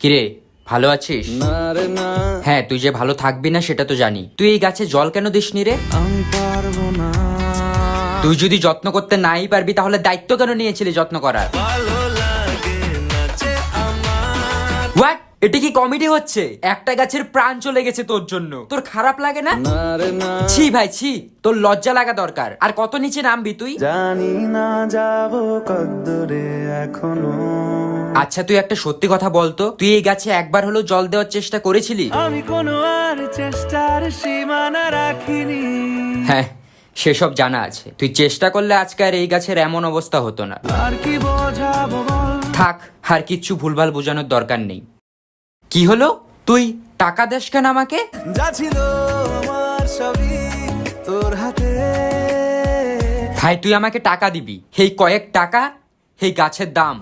কিরে, ভালো আছিস? হ্যাঁ, তুই যে ভালো থাকবি না সেটা তো জানি। তুই এই গাছে জল কেন দিসনি রে? আমি পারবো না। তুই যদি যত্ন করতে নাই পারবি তাহলে দায়িত্ব কেন নিয়েছিলি যত্ন করার? ভালো লাগে না যে আমার। হোয়াট? এটা কি কমেডি হচ্ছে? একটা গাছের প্রাণ চলে গেছে তোর জন্য, তোর খারাপ লাগে না? না রে না, ছি ভাই ছি, তোর লজ্জা লাগা দরকার। আর কত নিচে নামবি তুই? জানি না যাবো কদ্দূরে এখনো। আচ্ছা তুই একটা সত্যি কথা বলতো, তুই এই গাছে একবার হলেও জল দেওয়ার চেষ্টা করেছিলি? আমি কোনো আর চেষ্টার সীমানা রাখিনি। হ্যাঁ, সেসব জানা আছে। তুই চেষ্টা করলে আজকে আর এই গাছের এমন অবস্থা হতো না। আর কি বোঝাবো বল। থাক, আর কিচ্ছু ভুলভাল বোঝানোর দরকার নেই। কি হলো? তুই টাকা দেস কেন আমাকে? যা ছিল আমার সবই তোর হাতে। ভাই তুই আমাকে টাকা দিবি, এই কয়েক টাকা এই গাছের দাম।